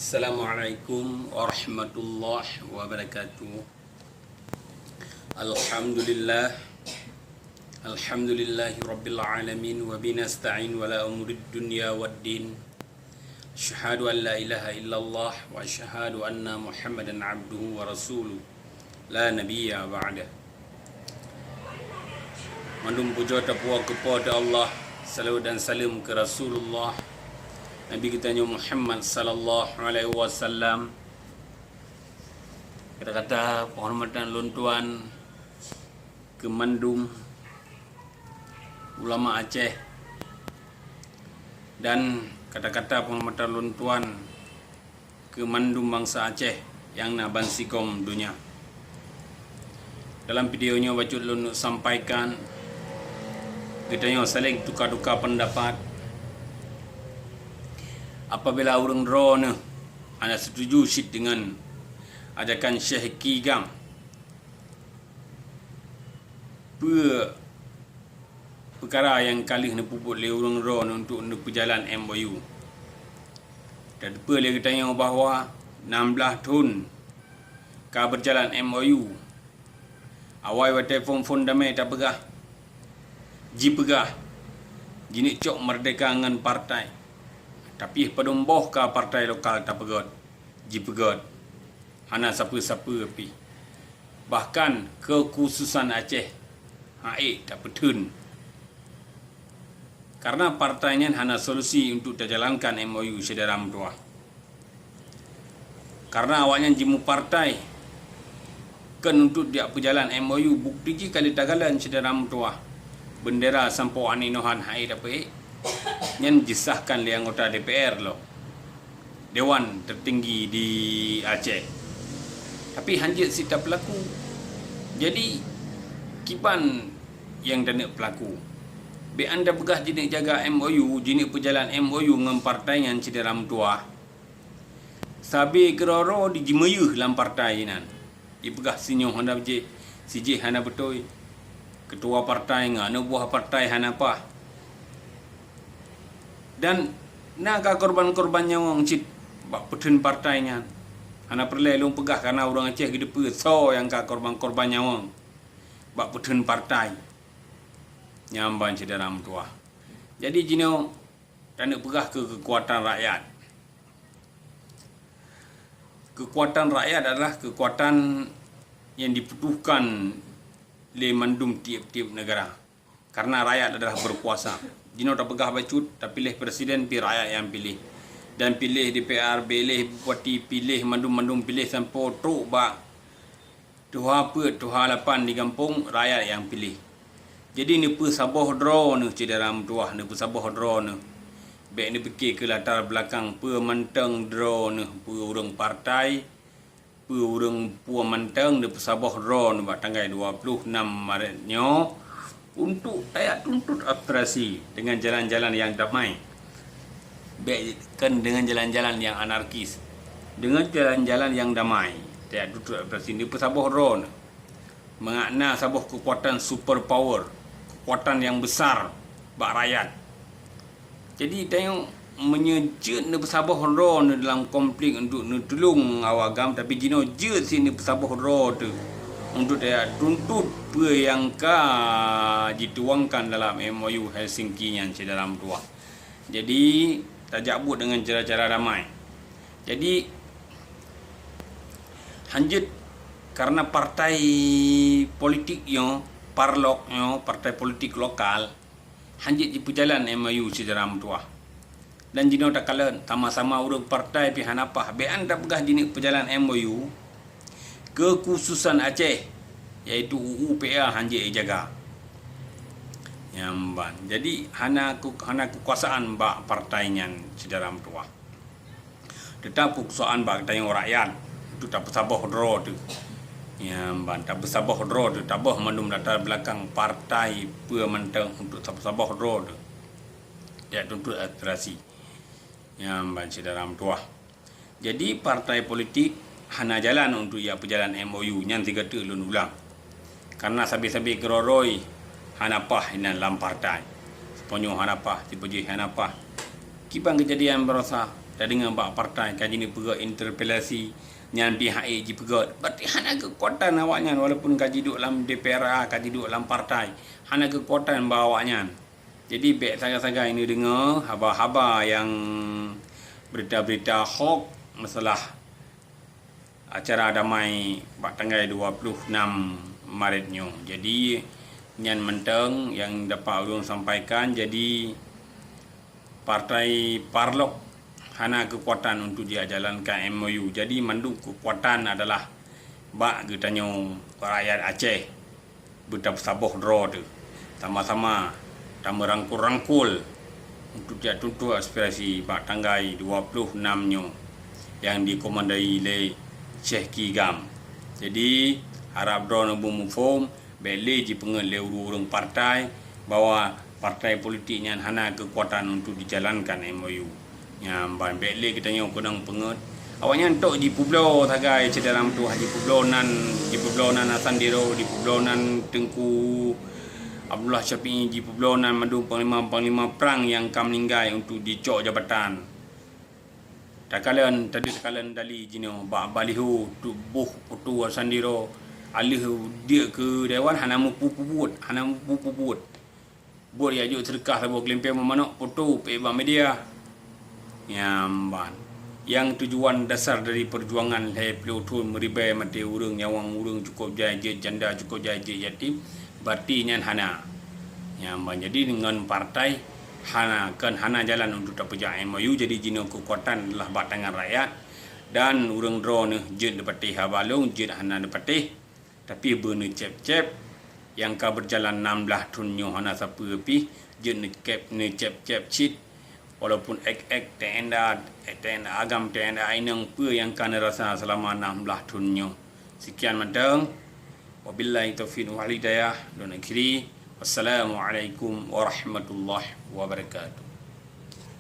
Assalamualaikum warahmatullahi wabarakatuh. Alhamdulillah. Alhamdulillahi rabbil alamin wa binasta'in wala umurid dunya waddin. Asyhadu an la ilaha illallah wa asyhadu anna Muhammadan abduhu wa rasuluh. La nabiyya ba'da. Mandum puja tapua kepada Allah, salawat dan salam ke Rasulullah Nabi kita Muhammad sallallahu alaihi wasallam. Kata-kata penghormatan luntuan ke Mandum ulama Aceh, dan kata-kata penghormatan luntuan ke Mandum bangsa Aceh yang nak bansikom dunia. Dalam videonya Bacot Lun sampaikan kita saling tukar-tukar pendapat. Apabila orang drone anda setuju sit dengan ajakan Syekh Kigam perkara yang kali nak puput le orang drone untuk berjalan MOU. Dan dia kata bahawa 16 tahun ka berjalan MOU. Awal waktu phone damai tak pegah. Ji pegah. Jinik cok merdeka dengan partai. Tapi pedomboh ka partai lokal tak pegot. Ji pegot. Hana siapa-siapa api. Bahkan kekhususan Aceh haik tak petun. Karena partainya hana solusi untuk terjalankan MOU sederam tua. Karena awaknya jimu partai kan untuk dia berjalan MOU bukti ji kali tagalan sederam tua. Bendera sampo aninohan haik dapat yang disahkan oleh anggota DPR loh, Dewan tertinggi di Aceh. Tapi hanjit si tak pelaku. Jadi kipan yang tak nak pelaku. Be anda pegah jenis jaga MOU, jenis perjalanan MOU dengan partai yang cederam tua. Sabi keroro di jimeyuh dalam partai nan. Di pegah sinyo hana je, si je hana betul. Ketua partai ngah, buah partai hana apa. Dan naga korban-korban nyawang cit bak petun partainya. Ana perle long pegah karena orang Aceh gede pe so yang ka korban-korban nyawang bak petun partai. Nyamban cederam tua. Jadi jino tak nak pegah ke kekuatan rakyat. Kekuatan rakyat adalah kekuatan yang dibutuhkan oleh mandum tiap-tiap negara. Karena rakyat adalah berkuasa. Jino tak pegah bacut, tak pilih presiden, pilih rakyat yang pilih. Dan pilih DPR, pilih bupati, pilih mandum-mandum, pilih sampai truk bak. Tuha apa, tuha lapan di kampung, rakyat yang pilih. Jadi ni pe saboh draw ni cederam tuah, ni pe saboh draw ni. Baik ni fikir ke latar belakang pe manteng draw ni, pe orang partai, pe orang puan manteng, ni pe saboh draw ni bak tanggal 26 Maretnya. Untuk tayak tuntut aspirasi dengan jalan-jalan yang damai. Baikkan dengan jalan-jalan yang anarkis. Dengan jalan-jalan yang damai. Tayak tuntut aspirasi ini pesabuh ron. Menganna sabuh kekuatan super power. Kekuatan yang besar bak rakyat. Jadi tengok menyejut ni pesabuh ron dalam konflik untuk tolong awagam. Tapi jino jut sini pesabuh ron tu. Untuk dia tuntut apa yang dituangkan dalam MOU Helsinki yang dalam tua. Jadi tajak buat dengan cara-cara damai. Jadi hanjut karena partai politiknya, parloknya, partai politik lokal hanjut di perjalanan MOU dalam tua. Dan jino tak kalen sama-sama urang partai pihak apa. Be anda pegah jenis perjalanan MOU kekhususan Aceh, iaitu UUPA hanjit jaga. Nyamban. Jadi hana kekuasaan bak partainya sedalam tua. Tetap kekuasaan bak tayang rakyat. Itu tak bersabar draw tu. Nyamban. Tak bersabar draw tu. Tak boh mandum latar belakang partai pementang untuk tak bersabar draw tu. Dia tuntut aspirasi. Nyamban sedalam tua. Jadi partai politik hana jalan untuk ia perjalanan MOU yang 3 tahun ulang. Karena sabi-sabi keroroi hanapah dalam partai. Seponyo hanapah, tipe je hanapah. Kibang kejadian berasa dah dengan bak partai kaji ni pegat interpelasi nyan pihak A ji pegat. Berarti hana kekuatan awaknya walaupun kaji duduk dalam DPRA, kaji duduk dalam partai. Hana kekuatan bawaknya. Jadi baik saga-saga ini dengar haba-haba yang berita-berita hoax masalah acara damai bak tanggal 26 Maretnya. Jadi nyan menteng yang dapat ulun sampaikan, jadi Partai Parlok hana kekuatan untuk dia jalankan MOU. Jadi manduk kekuatan adalah bak getanya rakyat Aceh bertabuh draw tu. Sama-sama dan merangkul-rangkul untuk dia tuntut aspirasi bak tanggal 26-nya yang dikomandai oleh Sheikh Kigam. Jadi harap draw nabu mufum bele ji pengel le urang partai bahawa partai politiknya hana kekuatan untuk dijalankan MOU. Yang ban bele kita nya kunang penget. Awaknya entok di Pulau Tagai dalam tu Haji Publonan Asandiro, di Publonan Tengku Abdullah Syafi'i, di Publonan Madu Panglima Perang yang kam meninggal untuk dicok jabatan. Takalan dali jino ba balihu tubuh putu Asandiro alih dia ke dewan hana mupuput buat ya juk terkah labo kelempem manok foto pe media nyamban yang tujuan dasar dari perjuangan Pelutun meribai mati urang nyawang urang cukup jaya janda cukup jaya yatim berarti nyan hana nyamban. Jadi dengan partai hana jalan untuk dapat MOU. Jadi jino kekuatan adalah batangan rakyat dan urang drone jet dapatih habalung jet hana dapatih tapi bener cep-cep yang ka berjalan 16 tunyo hana siapa pi jet ne cep-cep cit walaupun ek tenda agam tenda inang pe yang kana rasa selama 16 tunyo. Sekian mentang. Wabillahi taufiq wal hidayah. Dan akhiri wassalamualaikum warahmatullahi wabarakatuh.